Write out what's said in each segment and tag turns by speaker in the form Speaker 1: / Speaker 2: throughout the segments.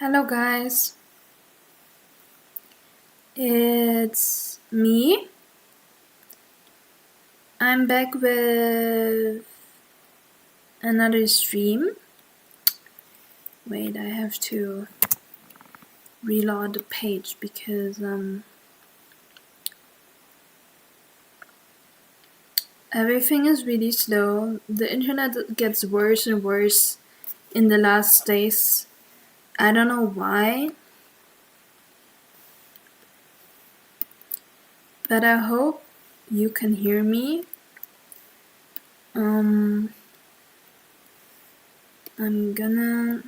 Speaker 1: Hello guys, it's me. I'm back with another stream. Wait, I have to reload the page because everything is really slow. The internet gets worse and worse in the last days. I don't know why, but I hope you can hear me. I'm gonna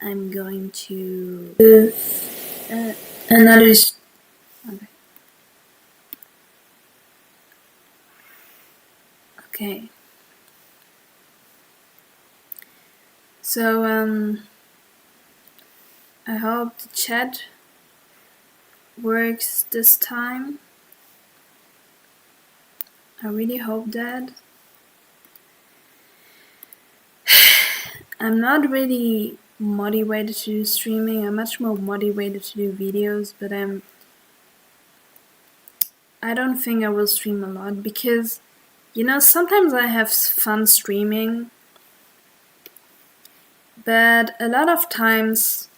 Speaker 1: I'm going to another. Okay. So I hope the chat works this time. I really hope that. I'm not really motivated to do streaming. I'm much more motivated to do videos, but I don't think I will stream a lot because, sometimes I have fun streaming, but a lot of times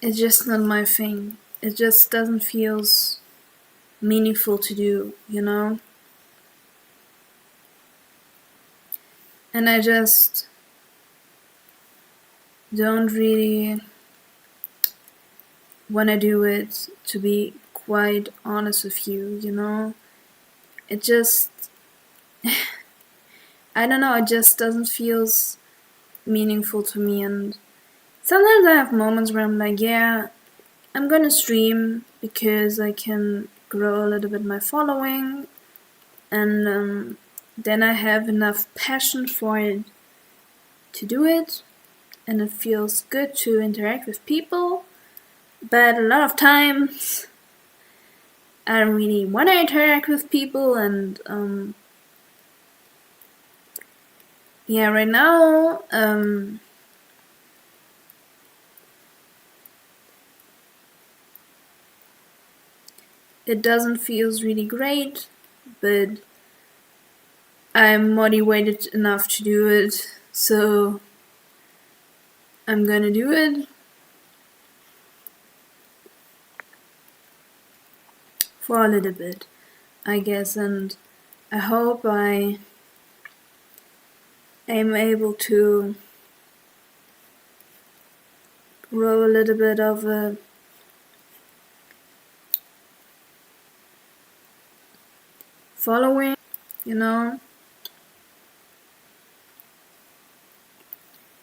Speaker 1: it's just not my thing. It just doesn't feel meaningful to do, And I just don't really want to do it, to be quite honest with you. It just, I don't know, it just doesn't feel meaningful to me. And sometimes I have moments where I'm like, yeah, I'm gonna stream because I can grow a little bit my following, and then I have enough passion for it to do it, and it feels good to interact with people. But a lot of times I don't really want to interact with people, and yeah, right now it doesn't feel really great, but I'm motivated enough to do it, so I'm gonna do it. For a little bit, I guess, and I hope I am able to grow a little bit of a following,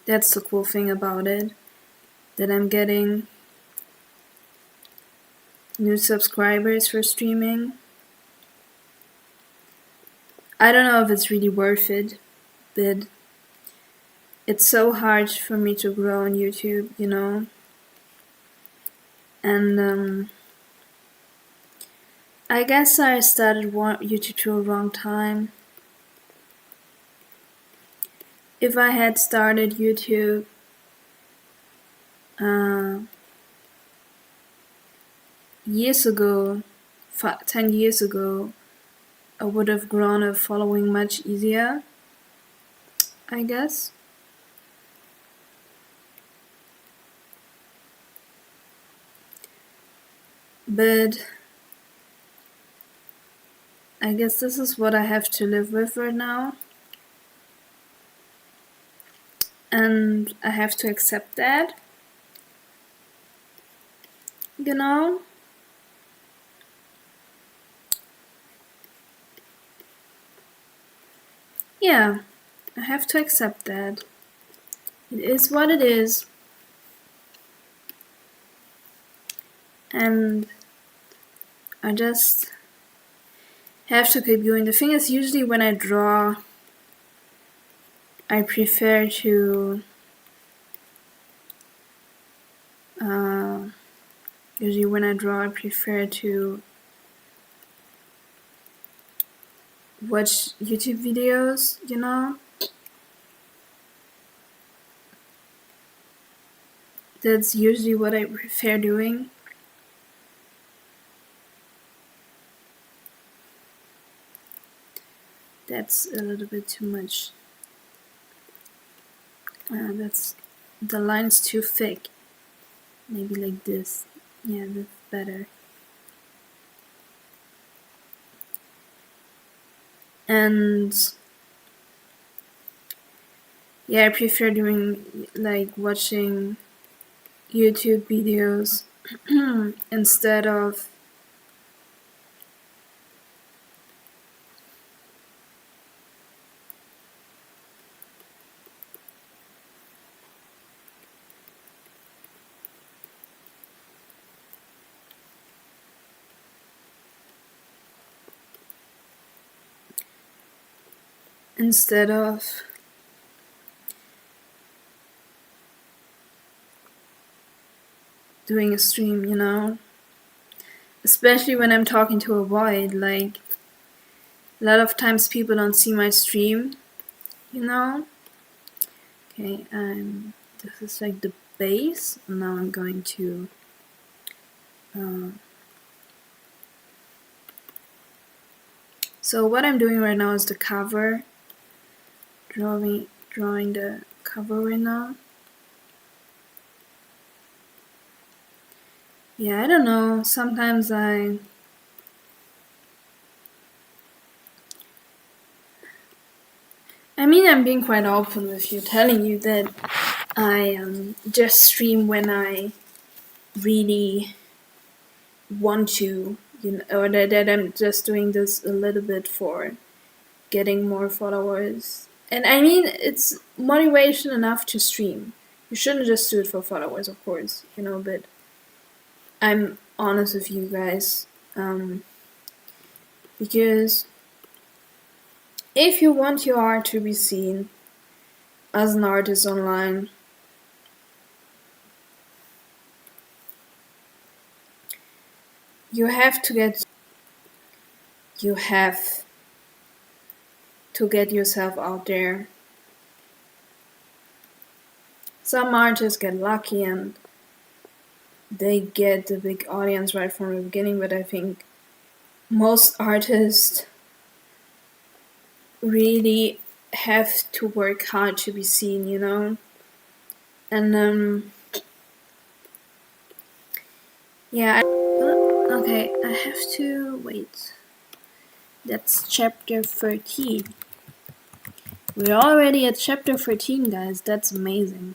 Speaker 1: That's the cool thing about it, that I'm getting new subscribers for streaming. I don't know if it's really worth it, but it's so hard for me to grow on YouTube, And I guess I started YouTube to a wrong time. If I had started YouTube years ago, 10 years ago, I would have grown a following much easier, I guess. But I guess this is what I have to live with right now. And I have to accept that. Yeah, I have to accept that. It is what it is. And I just have to keep going. The thing is, usually when I draw, I prefer to watch YouTube videos, you know. That's usually what I prefer doing. That's a little bit too much. That's the line's too thick. Maybe like this. Yeah, that's better. And yeah, I prefer doing like watching YouTube videos instead of doing a stream, you know. Especially when I'm talking to a void, like a lot of times people don't see my stream, you know. Okay, this is like the base. Now I'm going to so what I'm doing right now is the cover. Drawing the cover right now. Yeah, I don't know. Sometimes I mean, I'm being quite open with you, telling you that I just stream when I really want to, you know, or that I'm just doing this a little bit for getting more followers. And I mean, it's motivation enough to stream. You shouldn't just do it for followers, of course, you know, but I'm honest with you guys. Because if you want your art to be seen as an artist online, you have to get yourself out there. Some artists get lucky and they get the big audience right from the beginning, but I think most artists really have to work hard to be seen, you know. And yeah, okay, I have to wait. That's chapter 13. We're already at chapter 13, guys. That's amazing.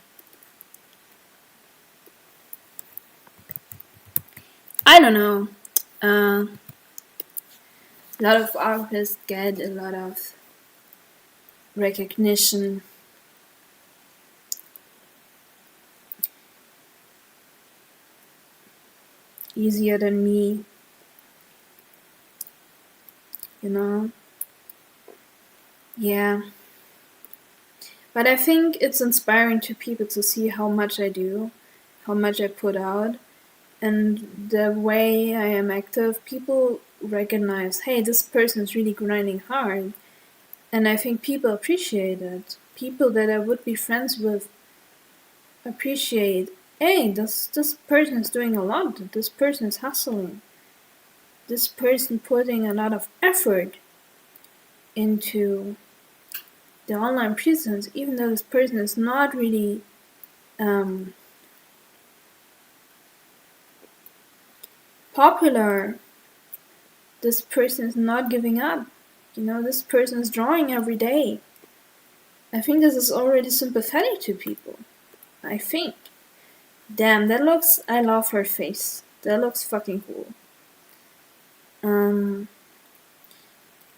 Speaker 1: I don't know. A lot of artists get a lot of recognition. Easier than me. You know? Yeah. But I think it's inspiring to people to see how much I do, how much I put out, and the way I am active. People recognize, hey, this person is really grinding hard. And I think people appreciate it. People that I would be friends with appreciate, hey, this person is doing a lot. This person is hustling. This person putting a lot of effort into the online presence, even though this person is not really popular. This person is not giving up. You know, this person is drawing every day. I think this is already sympathetic to people. I think. Damn, that looks. I love her face. That looks fucking cool.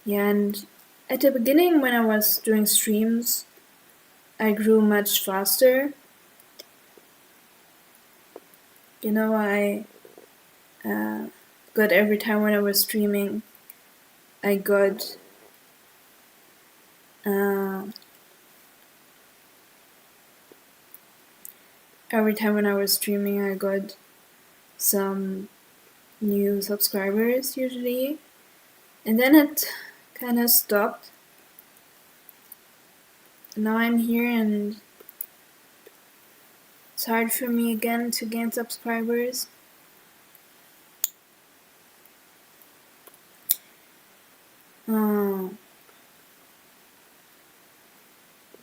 Speaker 1: Yeah, and at the beginning when I was doing streams, I grew much faster. You know, I got every time when I was streaming, I got every time when I was streaming, I got some new subscribers usually, and then it kind of stopped. Now I'm here and it's hard for me again to gain subscribers.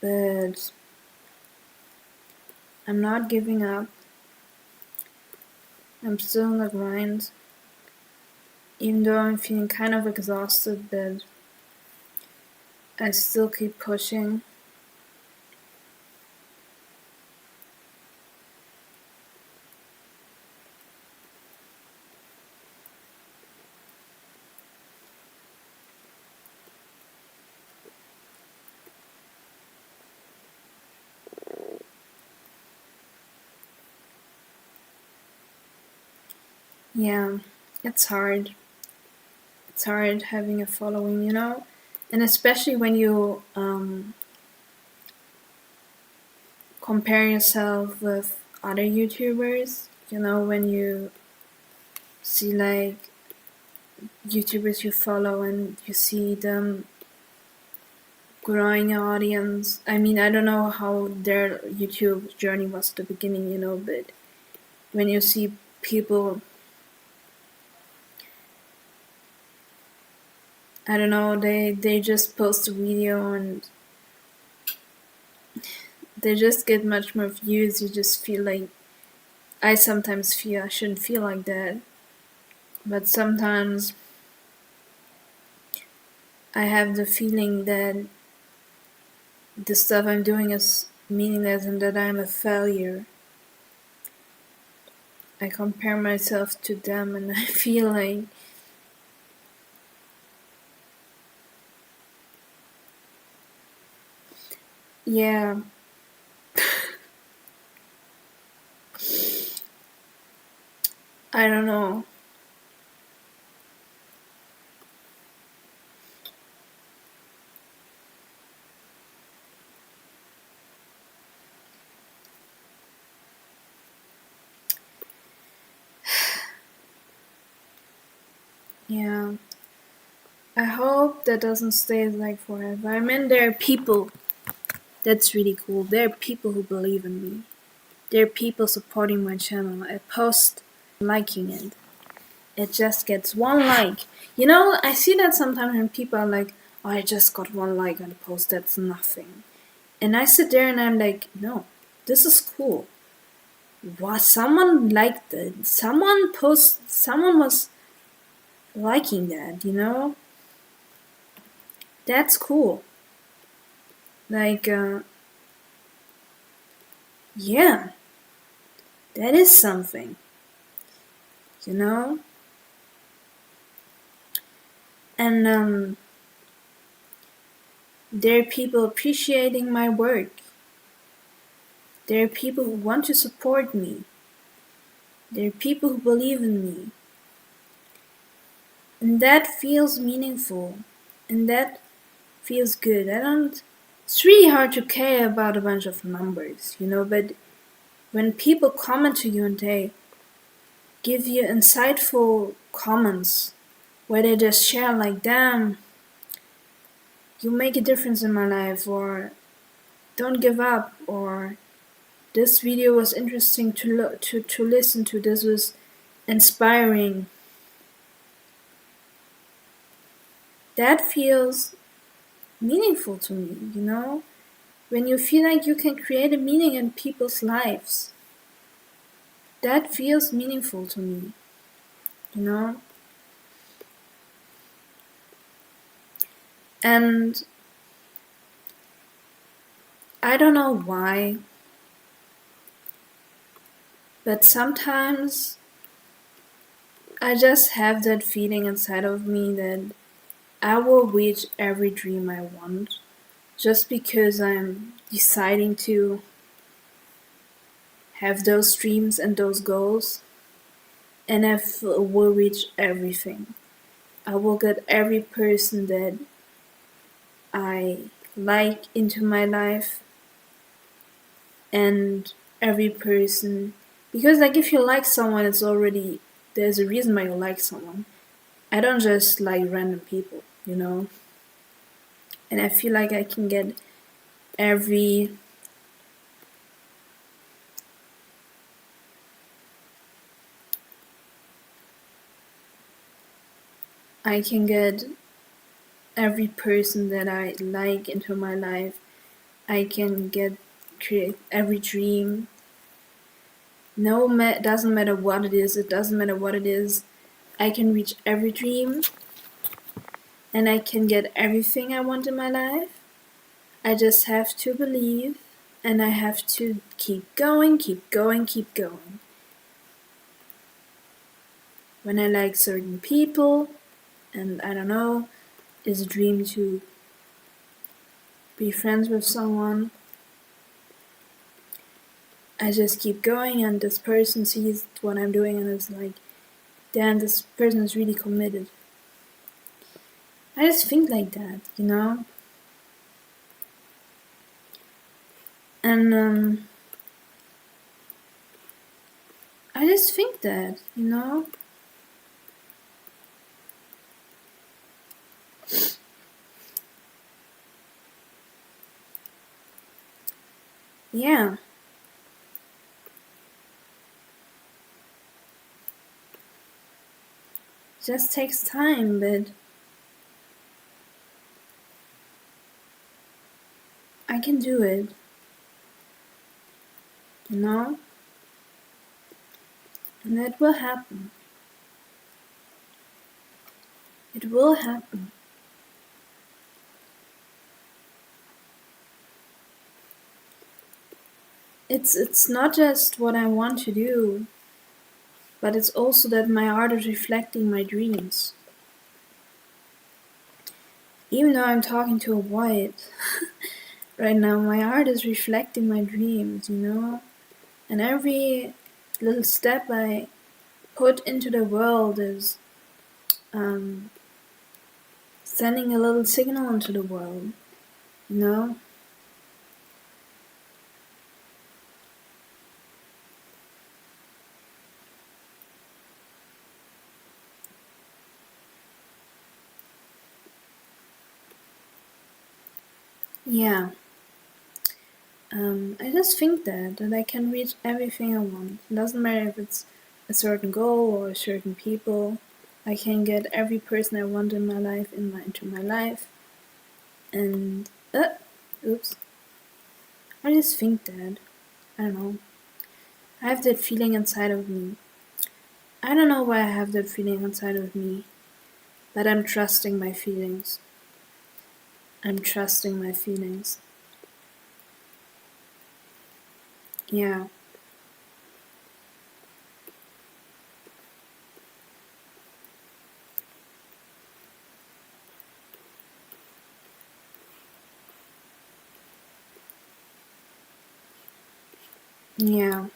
Speaker 1: But I'm not giving up. I'm still on the grind. Even though I'm feeling kind of exhausted, but I still keep pushing. Yeah, it's hard. It's hard having a following, you know? And especially when you compare yourself with other YouTubers, you know, when you see like YouTubers you follow and you see them growing an audience. I mean, I don't know how their YouTube journey was at the beginning, you know, but when you see people, I don't know, they just post a video and they just get much more views. You just feel like, I sometimes feel I shouldn't feel like that, but sometimes I have the feeling that the stuff I'm doing is meaningless and that I'm a failure. I compare myself to them and I feel like yeah. I don't know. Yeah. I hope that doesn't stay like forever. I mean, there are people. That's really cool. There are people who believe in me. There are people supporting my channel. I post liking it. It just gets one like. You know, I see that sometimes when people are like, oh, I just got one like on a post, that's nothing. And I sit there and I'm like, no, this is cool. What? Someone liked it. Someone was liking that, you know? That's cool. Like, yeah, that is something, you know? And there are people appreciating my work. There are people who want to support me. There are people who believe in me. And that feels meaningful. And that feels good. It's really hard to care about a bunch of numbers, you know, but when people comment to you and they give you insightful comments where they just share like, damn, you make a difference in my life, or don't give up, or this video was interesting to listen to, this was inspiring. That feels meaningful to me, you know? When you feel like you can create a meaning in people's lives, that feels meaningful to me, you know? And I don't know why, but sometimes I just have that feeling inside of me that I will reach every dream I want just because I'm deciding to have those dreams and those goals, and I will reach everything. I will get every person that I like into my life, and every person, because like if you like someone, it's already, there's a reason why you like someone. I don't just like random people, you know? and I feel like I can get every person that I like into my life. I can create every dream. Doesn't matter what it is. It doesn't matter what it is. I can reach every dream, and I can get everything I want in my life. I just have to believe, and I have to keep going, keep going, keep going. When I like certain people, and I don't know, is a dream to be friends with someone, I just keep going, and this person sees what I'm doing and is like, damn, this person is really committed. I just think like that, you know? And I just think that, you know? Yeah. It just takes time, but I can do it. You know? And that will happen. It will happen. It's not just what I want to do, but it's also that my art is reflecting my dreams. Even though I'm talking to a void right now, my art is reflecting my dreams, you know? And every little step I put into the world is sending a little signal into the world, you know? Yeah. I just think that I can reach everything I want. It doesn't matter if it's a certain goal or a certain people. I can get every person I want in my life into my life. And oops. I just think that. I don't know. I have that feeling inside of me. I don't know why I have that feeling inside of me, but I'm trusting my feelings. I'm trusting my feelings. Yeah. Yeah.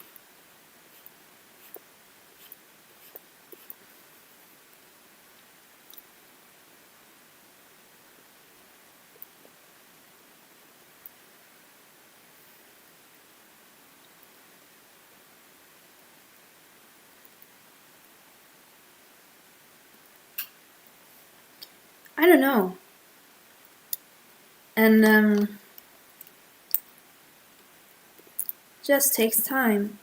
Speaker 1: I don't know. And just takes time.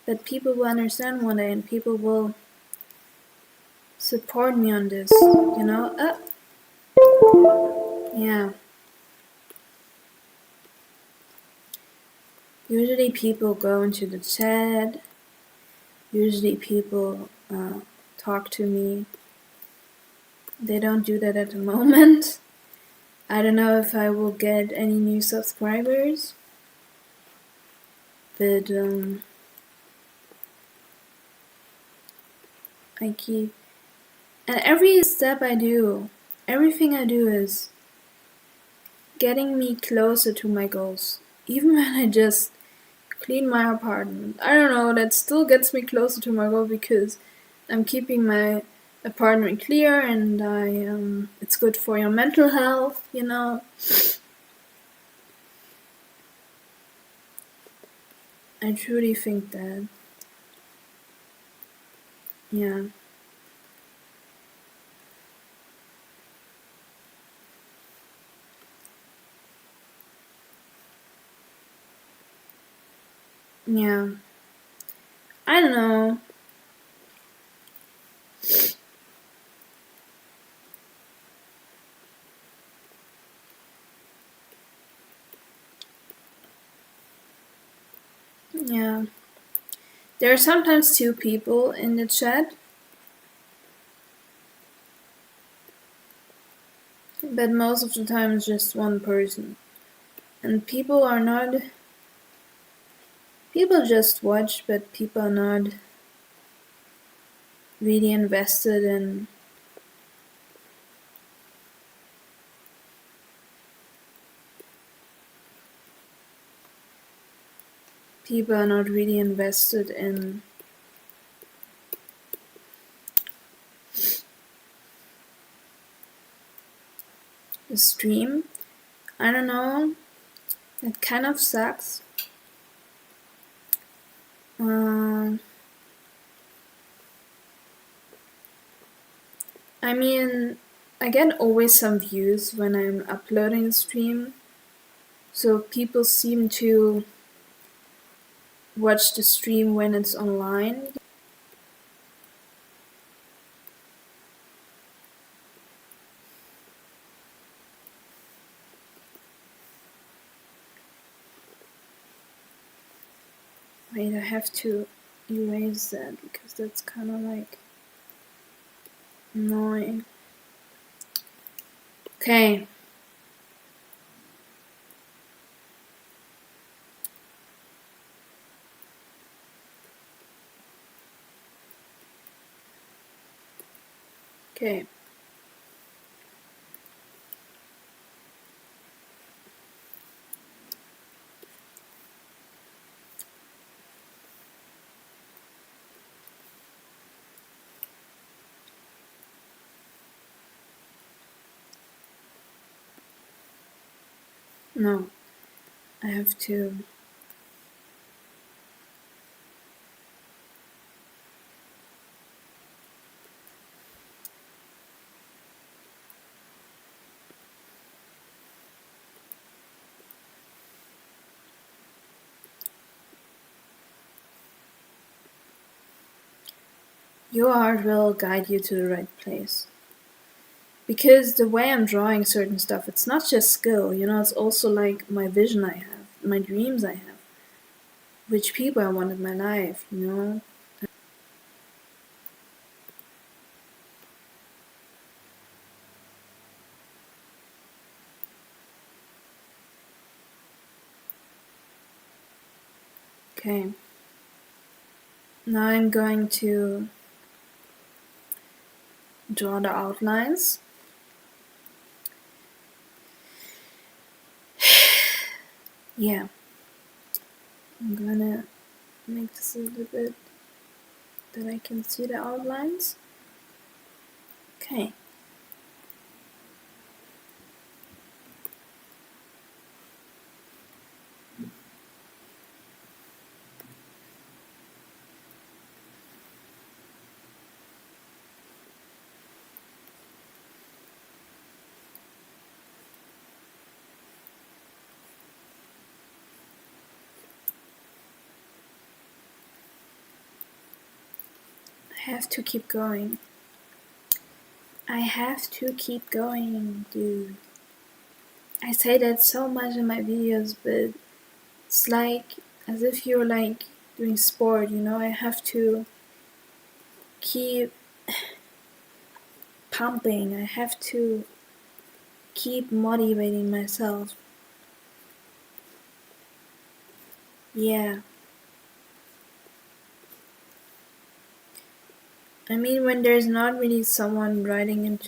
Speaker 1: But people will understand one day and people will support me on this, you know? Yeah. Usually people go into the chat. Usually people talk to me. They don't do that at the moment. I don't know if I will get any new subscribers. But I keep... And every step I do, everything I do is getting me closer to my goals. Even when I just clean my apartment. I don't know, that still gets me closer to my goal because I'm keeping my apartment clear and it's good for your mental health, you know. I truly think that. Yeah. Yeah. I don't know. Yeah. There are sometimes two people in the chat, but most of the time it's just one person. And people are not. People just watch, but people are not really invested in. People are not really invested in the stream. I don't know. It kind of sucks. I mean, I get always some views when I'm uploading a stream, so people seem to watch the stream when it's online. Wait, I have to erase that because that's kind of like annoying. Okay. Okay. No, I have to. Your art will guide you to the right place. Because the way I'm drawing certain stuff, it's not just skill, it's also like my vision I have, my dreams I have, which people I want in my life. Okay. Now I'm going to draw the outlines. Yeah. I'm gonna make this a little bit that I can see the outlines. Okay. I have to keep going. I have to keep going, dude. I say that so much in my videos, but it's like as if you're like doing sport, I have to keep pumping. I have to keep motivating myself. Yeah. I mean, when there's not really someone writing into